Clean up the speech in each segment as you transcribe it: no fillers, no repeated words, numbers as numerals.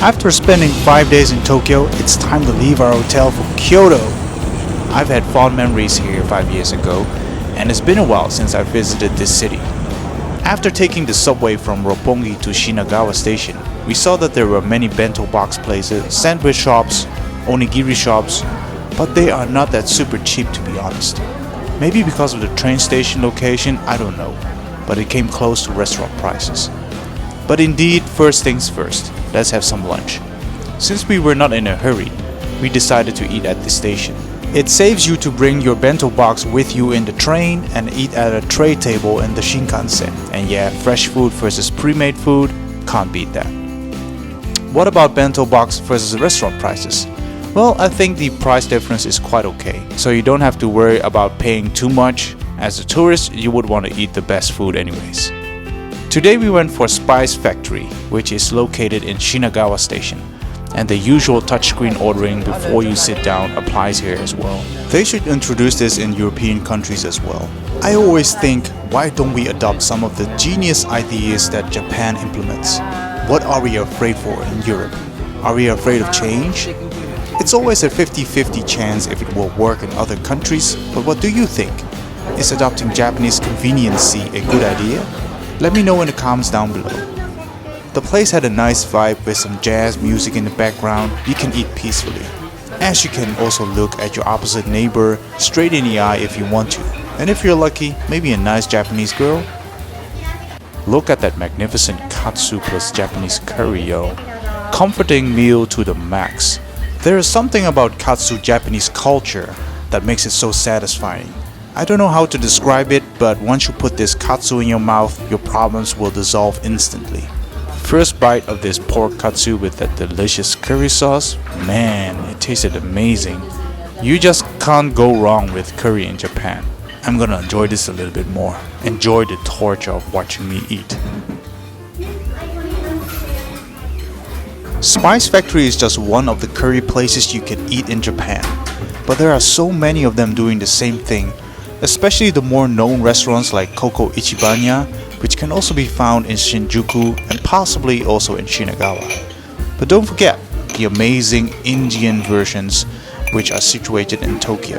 After spending 5 days in Tokyo, it's time to leave our hotel for Kyoto. I've had fond memories here 5 years ago, and it's been a while since I visited this city. After taking the subway from Roppongi to Shinagawa station, we saw that there were many bento box places, sandwich shops, onigiri shops, but they are not that super cheap to be honest. Maybe because of the train station location, I don't know, but it came close to restaurant prices. But indeed, first things first, let's have some lunch. Since we were not in a hurry, we decided to eat at the station. It saves you to bring your bento box with you in the train and eat at a tray table in the Shinkansen. And yeah, fresh food versus pre-made food, can't beat that. What about bento box versus restaurant prices? Well, I think the price difference is quite okay, so you don't have to worry about paying too much. As a tourist, you would want to eat the best food anyways. Today we went for Spice Factory, which is located in Shinagawa station. And the usual touchscreen ordering before you sit down applies here as well. They should introduce this in European countries as well. I always think, why don't we adopt some of the genius ideas that Japan implements? What are we afraid for in Europe? Are we afraid of change? It's always a 50-50 chance if it will work in other countries, but what do you think? Is adopting Japanese conveniency a good idea? Let me know in the comments down below. The place had a nice vibe with some jazz music in the background. You can eat peacefully. As you can also look at your opposite neighbor straight in the eye if you want to. And if you're lucky, maybe a nice Japanese girl. Look at that magnificent katsu plus Japanese curry, yo. Comforting meal to the max. There is something about katsu Japanese culture that makes it so satisfying. I don't know how to describe it, but once you put this katsu in your mouth, your problems will dissolve instantly. First bite of this pork katsu with that delicious curry sauce, man, it tasted amazing. You just can't go wrong with curry in Japan. I'm gonna enjoy this a little bit more. Enjoy the torture of watching me eat. Spice Factory is just one of the curry places you can eat in Japan. But there are so many of them doing the same thing, especially the more known restaurants like Koko Ichibanya, which can also be found in Shinjuku and possibly also in Shinagawa. But don't forget the amazing Indian versions which are situated in Tokyo.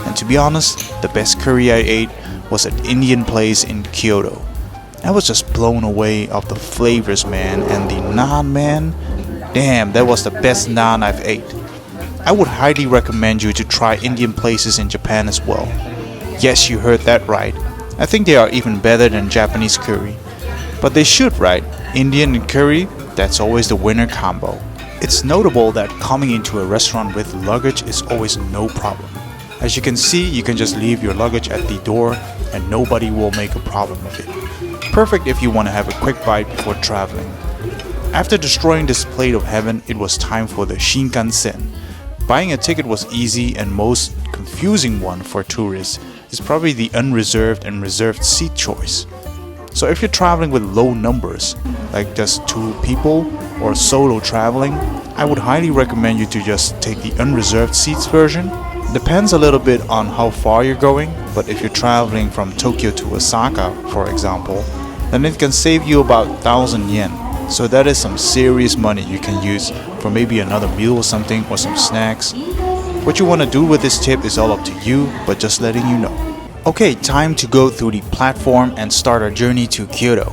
And to be honest, the best curry I ate was at an Indian place in Kyoto. I was just blown away of the flavors, man, and the naan, man. Damn, that was the best naan I've ate. I would highly recommend you to try Indian places in Japan as well. Yes, you heard that right. I think they are even better than Japanese curry. But they should, right? Indian and curry, that's always the winner combo. It's notable that coming into a restaurant with luggage is always no problem. As you can see, you can just leave your luggage at the door and nobody will make a problem of it. Perfect if you want to have a quick bite before traveling. After destroying this plate of heaven, it was time for the Shinkansen. Buying a ticket was easy, and most confusing one for tourists is probably the unreserved and reserved seat choice. So if you're traveling with low numbers, like just 2 people or solo traveling, I would highly recommend you to just take the unreserved seats version. Depends a little bit on how far you're going, but if you're traveling from Tokyo to Osaka, for example, then it can save you about 1,000 yen. So that is some serious money you can use for maybe another meal or something, or some snacks. What you want to do with this tip is all up to you, but just letting you know. Okay, time to go through the platform and start our journey to Kyoto.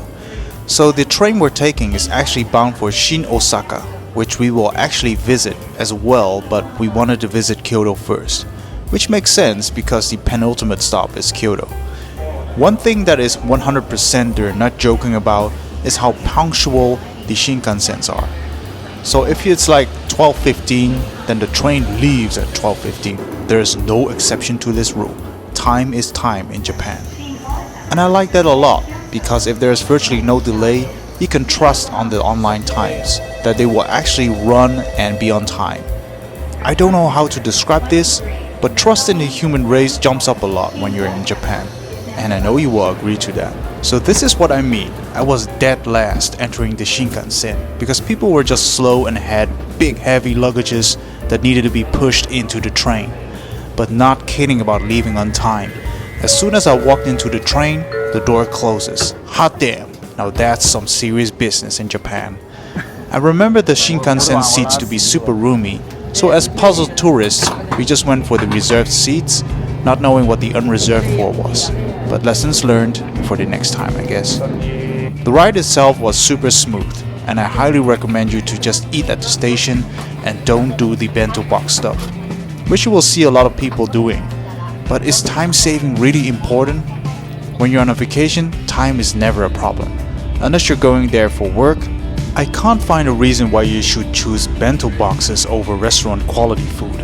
So the train we're taking is actually bound for Shin-Osaka, which we will actually visit as well, but we wanted to visit Kyoto first. Which makes sense because the penultimate stop is Kyoto. One thing that is 100% they're not joking about is how punctual the Shinkansens are. So if it's like 12:15, then the train leaves at 12:15. There is no exception to this rule. Time is time in Japan. And I like that a lot, because if there's virtually no delay, you can trust on the online times that they will actually run and be on time. I don't know how to describe this, but trust in the human race jumps up a lot when you're in Japan. And I know you will agree to that. So this is what I mean. I was dead last entering the Shinkansen because people were just slow and had big heavy luggages that needed to be pushed into the train. But not kidding about leaving on time. As soon as I walked into the train, the door closes. Hot damn, now that's some serious business in Japan. I remember the Shinkansen seats to be super roomy, so as puzzled tourists, we just went for the reserved seats, not knowing what the unreserved for was. But lessons learned for the next time, I guess. The ride itself was super smooth, and I highly recommend you to just eat at the station and don't do the bento box stuff, which you will see a lot of people doing. But is time saving really important? When you're on a vacation, time is never a problem. Unless you're going there for work, I can't find a reason why you should choose bento boxes over restaurant quality food.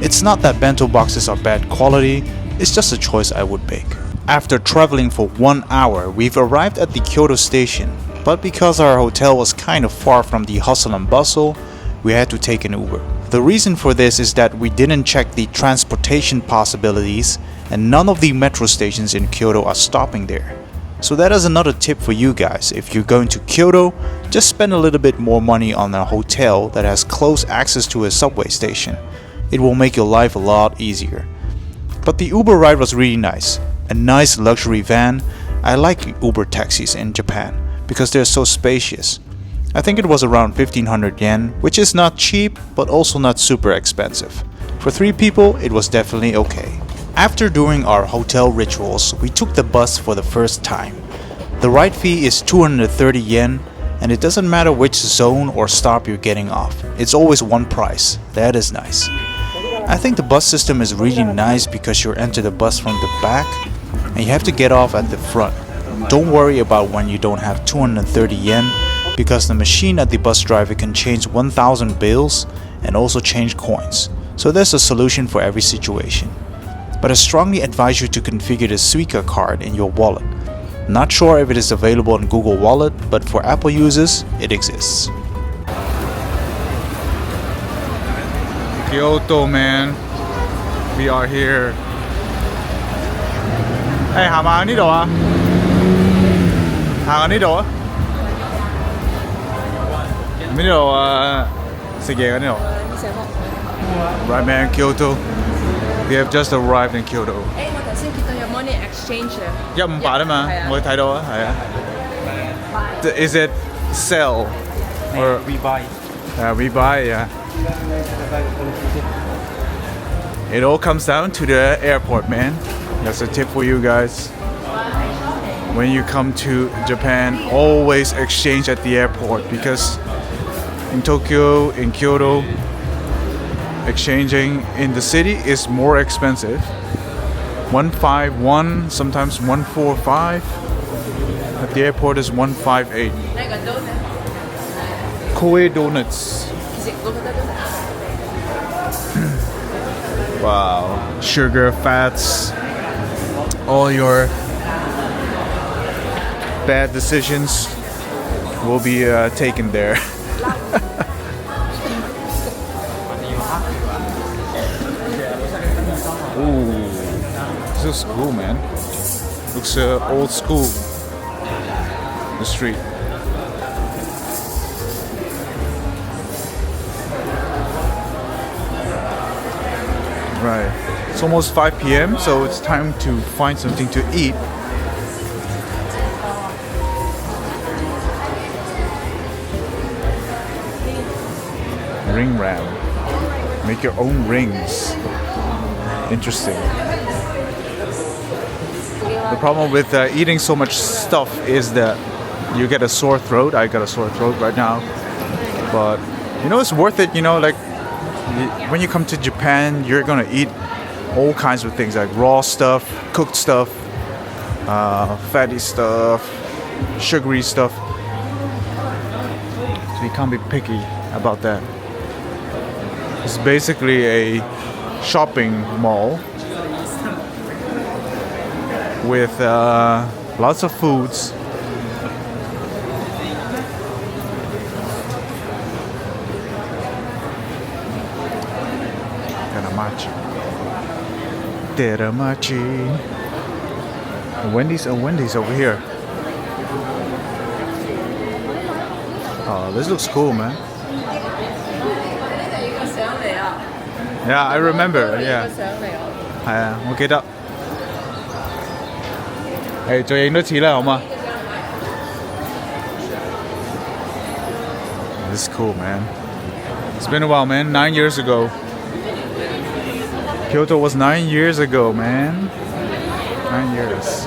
It's not that bento boxes are bad quality, it's just a choice I would make. After traveling for 1 hour, we've arrived at the Kyoto station, but because our hotel was kind of far from the hustle and bustle, we had to take an Uber. The reason for this is that we didn't check the transportation possibilities, and none of the metro stations in Kyoto are stopping there. So that is another tip for you guys. If you're going to Kyoto, just spend a little bit more money on a hotel that has close access to a subway station. It will make your life a lot easier. But the Uber ride was really nice. A nice luxury van. I like Uber taxis in Japan because they're so spacious. I think it was around 1500 yen, which is not cheap but also not super expensive. For 3 people, it was definitely okay. After doing our hotel rituals, we took the bus for the first time. The ride fee is 230 yen, and it doesn't matter which zone or stop you're getting off. It's always one price. That is nice. I think the bus system is really nice because you enter the bus from the back and you have to get off at the front. Don't worry about when you don't have 230 yen because the machine at the bus driver can change 1000 bills and also change coins. So there's a solution for every situation. But I strongly advise you to configure the Suica card in your wallet. Not sure if it is available on Google Wallet, but for Apple users, it exists. Kyoto, man. We are here. Hey, 行埋呢度啊？行下呢度啊？邊度啊？食嘢嘅呢度？Right, man, Kyoto. We have just arrived in Kyoto. 我頭先見到有 money exchange 150啊嘛，我睇到啊，係啊。Is it sell or we buy? We buy, yeah. It all comes down to the airport, man. That's a tip for you guys. When you come to Japan, always exchange at the airport because in Tokyo, in Kyoto, exchanging in the city is more expensive. 151, sometimes 145. At the airport is 158. Koi donuts. Wow, sugar, fats, all your bad decisions will be taken there. Ooh, this looks cool, man. Looks old school. The street. Right. It's almost 5 p.m., so it's time to find something to eat. Ring wrap. Make your own rings. Interesting. The problem with eating so much stuff is that you get a sore throat. I got a sore throat right now. But, you know, it's worth it, you know, like when you come to Japan, you're gonna eat all kinds of things like raw stuff, cooked stuff, fatty stuff, sugary stuff. So you can't be picky about that. It's basically a shopping mall with lots of foods. Teramachi. Wendy's over here. Oh, this looks cool, man. Yeah, I remember. Yeah. 係啊，我記得。再影多次啦，好嗎 This is cool, man. It's been a while, man. 9 years ago. Kyoto was 9 years ago, man. 9 years.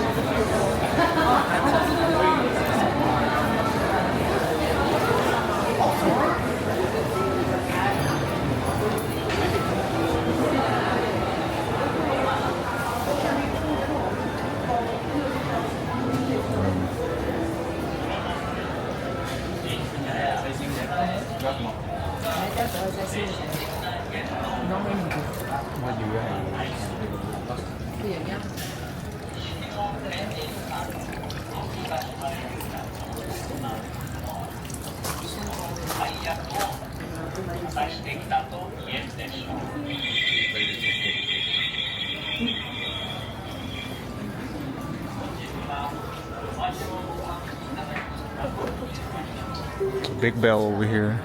Big bell over here.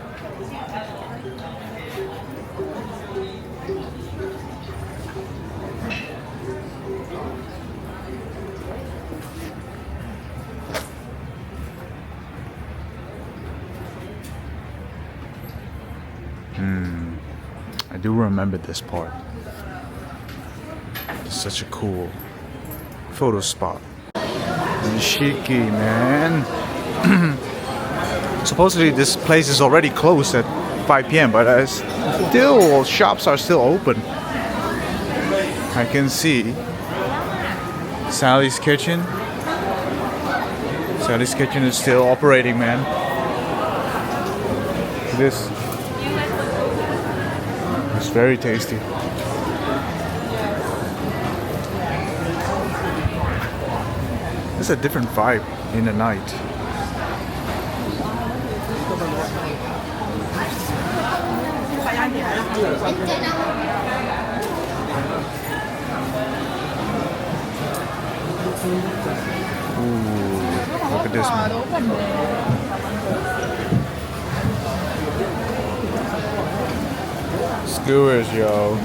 I do remember this part. It's such a cool photo spot. Nishiki, man. Supposedly this place is already closed at 5 p.m. but still shops are still open. I can see Sally's Kitchen. Sally's Kitchen is still operating, man. This is very tasty. It's a different vibe in the night. Ooh, look at this, man. Skewers, yo.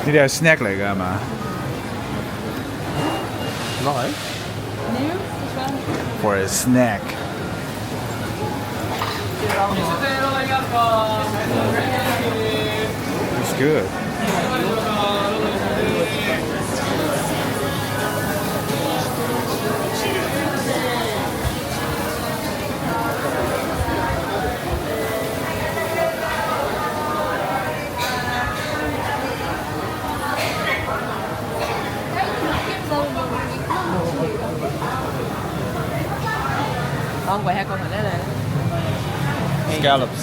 This is snack 嚟㗎係嘛？ Not For a snack. It's good. Scallops.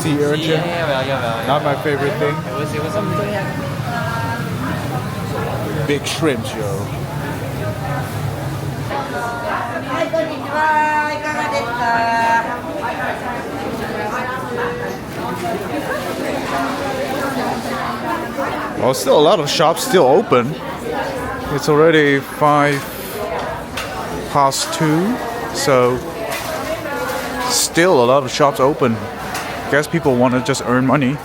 Sea urchin. Not my favorite thing. Big shrimps, yo. Well, still a lot of shops still open. It's already 2:05, so still a lot of shops open. Guess people want to just earn money.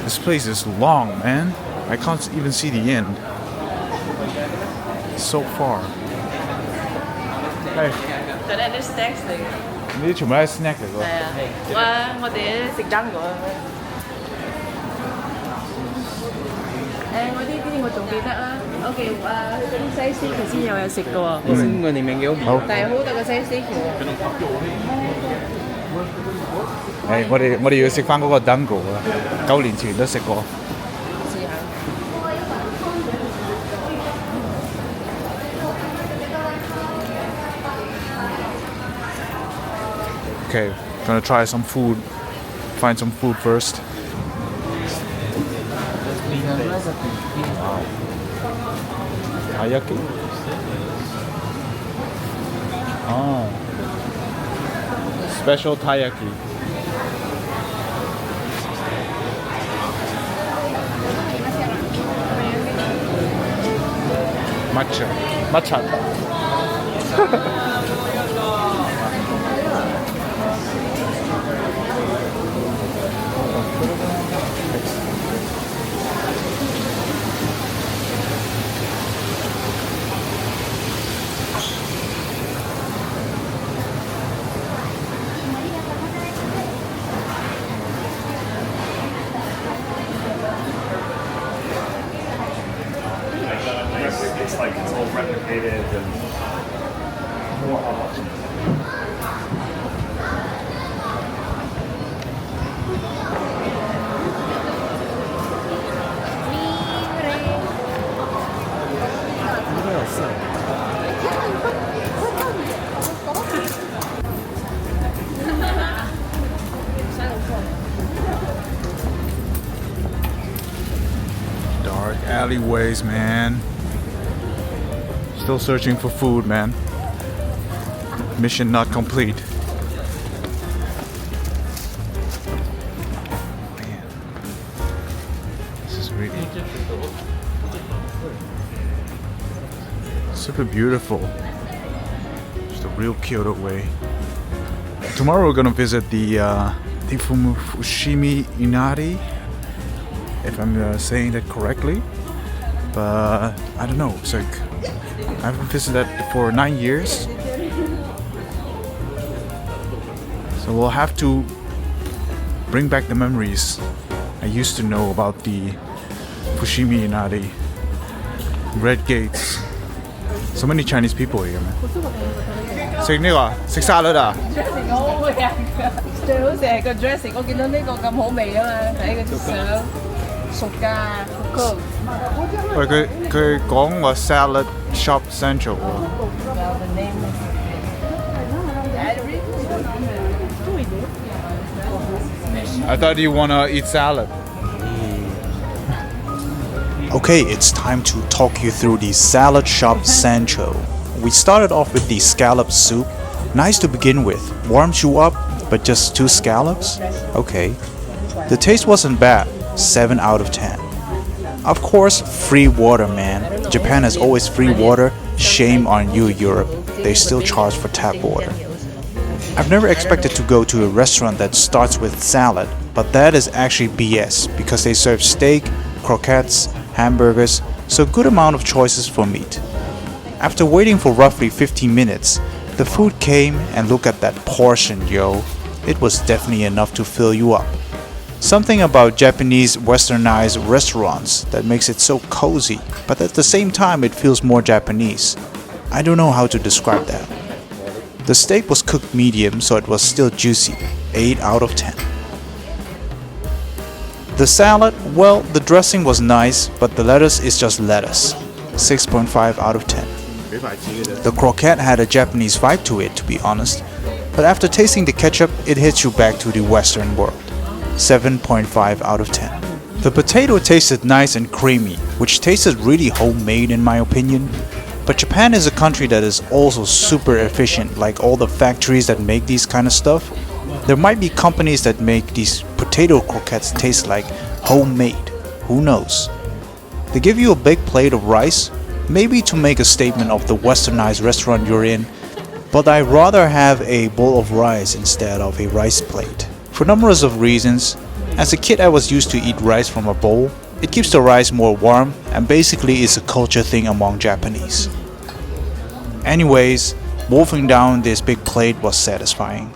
This place is long, man. I can't even see the end. It's so far. Hey. 嗰啲係啲 snacks 嚟嘅。呢啲全部都係 snack 嚟㗎。係啊，我哋食蒸咗。我呢啲我仲記得啦。我記嗰啲西施頭先有食過喎。頭先個年名幾好。但係好大個西施條。我哋要食翻嗰個 dango 啊，9年前都食過。試下。Okay, gonna try some food. Find some food first. Wow. Takoyaki? Oh. Special takoyaki. Matcha. alleyways, man. Still searching for food, man. Mission not complete. Man, this is really super beautiful. Just a real Kyoto way. Tomorrow we're gonna visit the Fushimi Inari, if I'm saying that correctly. But I don't know. It's like I haven't visited that for 9 years. So we'll have to bring back the memories I used to know about the Fushimi Inari. Red gates. So many Chinese people here, man. 食呢個食沙律啊 dressing 好好嘅，最好食係個 dressing。我見到呢個咁好味啊嘛，睇嗰啲相，熟㗎，好 喂，佢講個 salad shop Sancho 喎。I thought you wanna eat salad. Okay, it's time to talk you through the salad shop Sancho. We started off with the scallop soup. Nice to begin with. Warms you up, but just 2 scallops? Okay. The taste wasn't bad. 7 out of 10. Of course, free water, man. Japan has always free water. Shame on you, Europe. They still charge for tap water. I've never expected to go to a restaurant that starts with salad, but that is actually BS because they serve steak, croquettes, hamburgers, so good amount of choices for meat. After waiting for roughly 15 minutes, the food came and look at that portion, yo. It was definitely enough to fill you up. Something about Japanese westernized restaurants that makes it so cozy, but at the same time it feels more Japanese. I don't know how to describe that. The steak was cooked medium, so it was still juicy. 8 out of 10. The salad, well, the dressing was nice, but the lettuce is just lettuce. 6.5 out of 10. The croquette had a Japanese vibe to it, to be honest, but after tasting the ketchup, it hits you back to the Western world. 7.5 out of 10. The potato tasted nice and creamy, which tasted really homemade in my opinion. But Japan is a country that is also super efficient, like all the factories that make these kind of stuff. There might be companies that make these potato croquettes taste like homemade. Who knows? They give you a big plate of rice, maybe to make a statement of the westernized restaurant you're in, but I'd rather have a bowl of rice instead of a rice plate. For numerous of reasons. As a kid I was used to eat rice from a bowl. It keeps the rice more warm and basically is a culture thing among Japanese. Anyways, wolfing down this big plate was satisfying.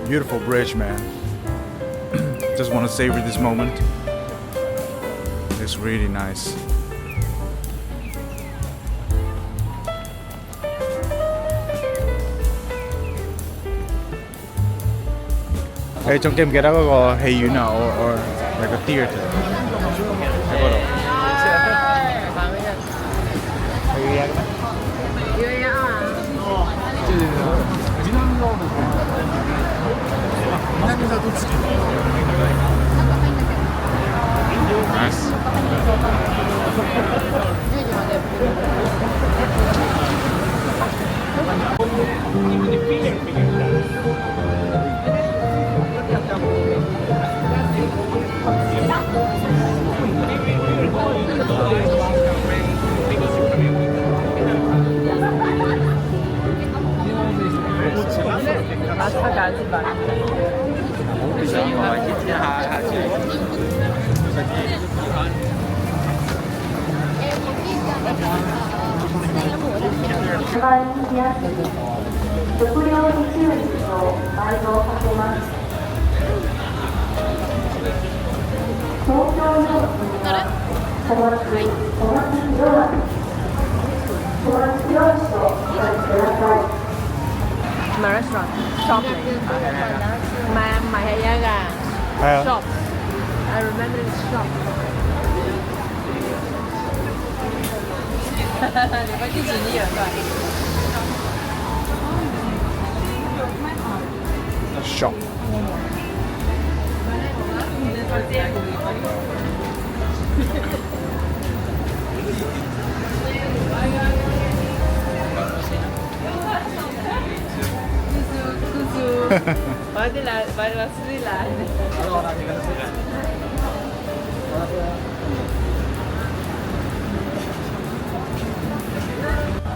Beautiful bridge, man. Just want to savor this moment. It's really nice. Hey, trong game get out of hey you know or like a theater. Nice. 之吧。My restaurant shop 嚟唔係係一個 shop I remember the shop 你咪之前呢樣都係 shop.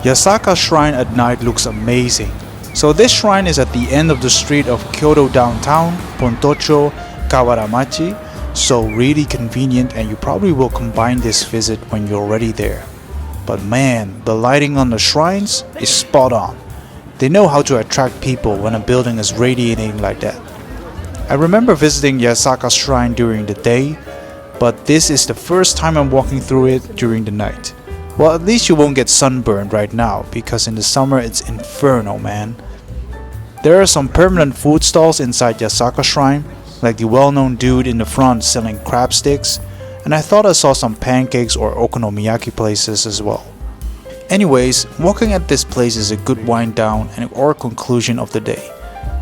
Yasaka Shrine at night looks amazing. So this shrine is at the end of the street of Kyoto downtown, Pontocho, Kawaramachi, so really convenient, and you probably will combine this visit when you're already there. But man, the lighting on the shrines is spot on. They know how to attract people when a building is radiating like that. I remember visiting Yasaka Shrine during the day, but this is the first time I'm walking through it during the night. Well, at least you won't get sunburned right now, because in the summer it's inferno, man. There are some permanent food stalls inside Yasaka Shrine, like the well-known dude in the front selling crab sticks, and I thought I saw some pancakes or okonomiyaki places as well. Anyways, walking at this place is a good wind down and or conclusion of the day.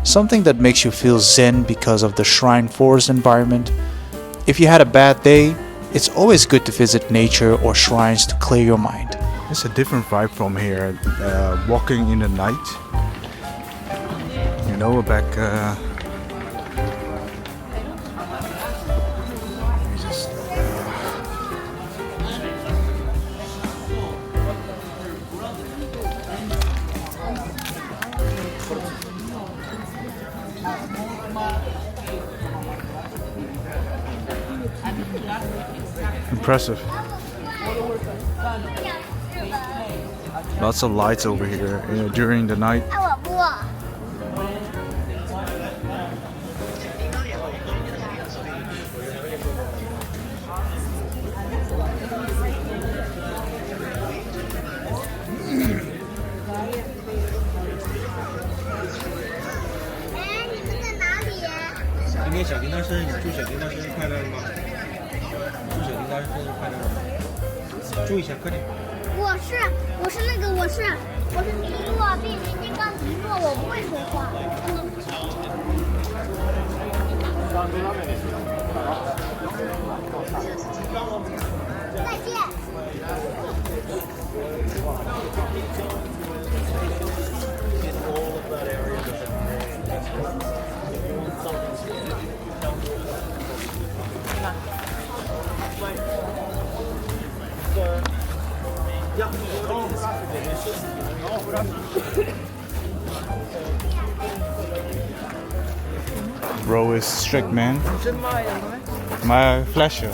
Something that makes you feel zen because of the shrine forest environment. If you had a bad day, it's always good to visit nature or shrines to clear your mind. It's a different vibe from here, walking in the night. You know, back impressive. Lots of lights over here during the night. Bro is strict, man. My flasher.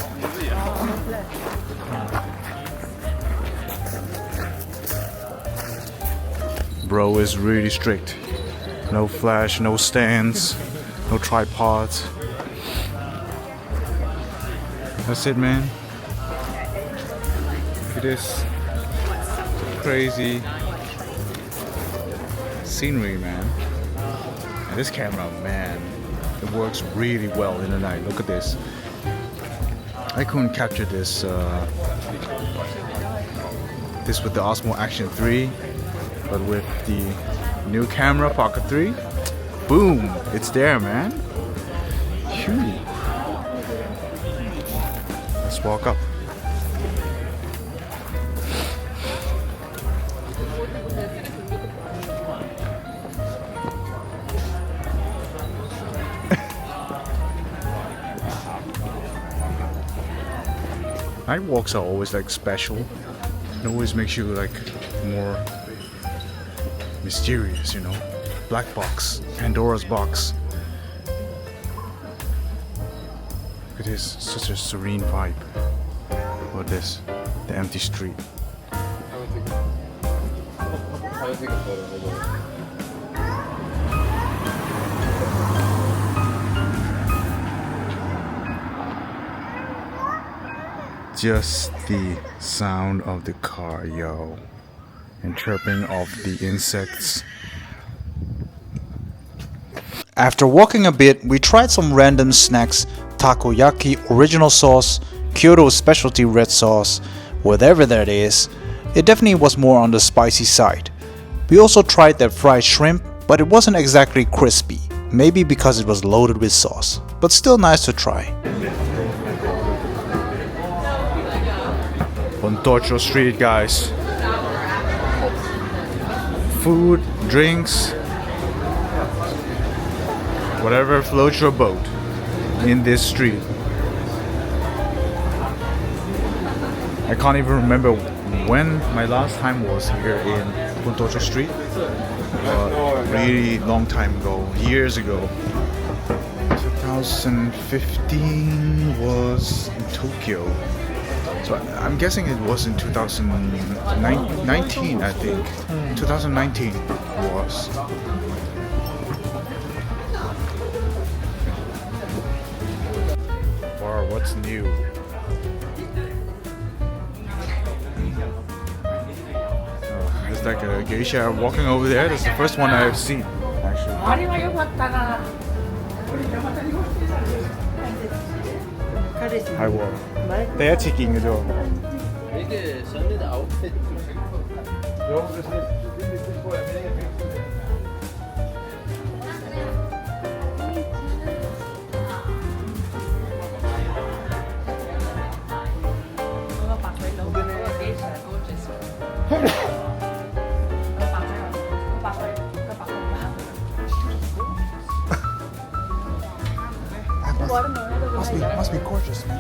Bro is really strict. No flash, no stands, no tripods. That's it, man. Look at this crazy scenery, man. And this camera, man, it works really well in the night. Look at this. I couldn't capture this this with the Osmo Action 3, but with the new camera Pocket 3, boom, it's there, man. Phew. Let's walk up. Night walks are always like special. It always makes you like more mysterious, you know. black box, Pandora's box. It is such a serene vibe. Look at this, the empty street. Just the sound of the car, yo, and chirping of the insects. After walking a bit, we tried some random snacks: takoyaki original sauce, Kyoto specialty red sauce, whatever that is. It definitely was more on the spicy side. We also tried that fried shrimp, but it wasn't exactly crispy, maybe because it was loaded with sauce, but still nice to try. Pontocho Street, guys. Food, drinks, whatever floats your boat in this street. I can't even remember when my last time was here in Pontocho Street. Really long time ago, years ago. 2015 was in Tokyo. So I'm guessing it was in 2019, I think. 2019 was. Wow, what's new? There's like a geisha walking over there. That's the first one I've seen, actually. 아이고, 대야치기인 거죠? 이게 샌드 아웃핏. Must be gorgeous, man.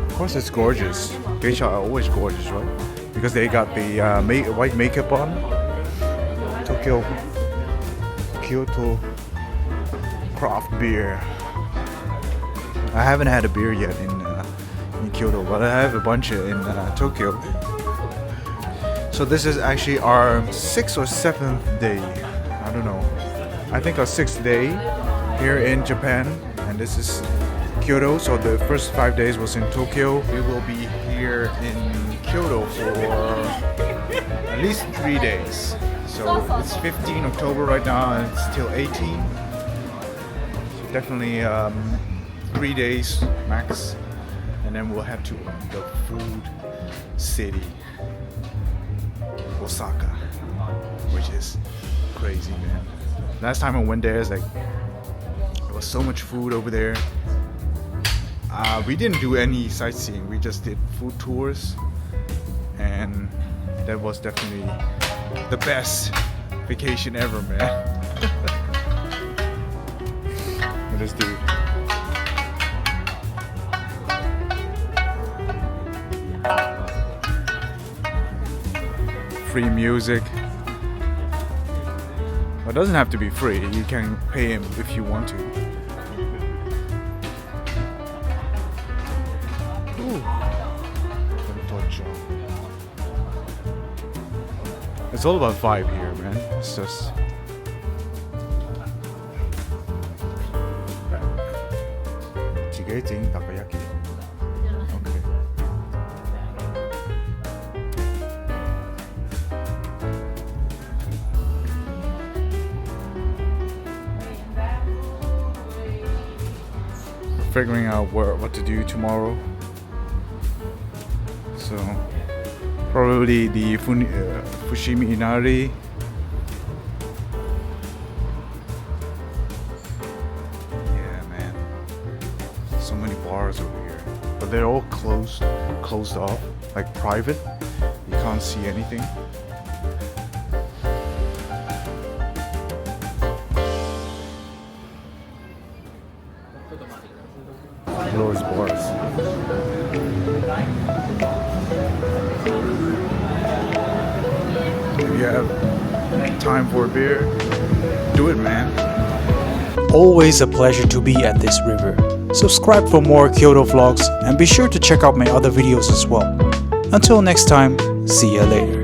Of course it's gorgeous. Geisha are always gorgeous, right? Because they got the white makeup on. Kyoto craft beer. I haven't had a beer yet in Kyoto, but I have a bunch in Tokyo. So this is actually our 6th or 7th day. I don't know. I think our 6th day here in Japan, and this is Kyoto. So the first 5 days was in Tokyo. We will be here in Kyoto for at least 3 days. So it's 15 October right now, and it's till 18. So definitely 3 days max, and then we'll head to the food city, Osaka, which is crazy, man. Last time I went there, it's like there was so much food over there. We didn't do any sightseeing. We just did food tours, and that was definitely the best vacation ever, man. Let's do it. Free music. Well, it doesn't have to be free. You can pay him if you want to. Ooh. Pontocho. It's all about vibe here, man. It's just Sightseeing Takoyaki. Okay. Figuring out what to do tomorrow. So probably the Fushimi Inari. Yeah, man. So many bars over here, but they're all closed off, like private. You can't see anything. Those bars. You have time for a beer, do it, man. Always a pleasure to be at this river. Subscribe for more Kyoto vlogs and be sure to check out my other videos as well. Until next time, see ya later.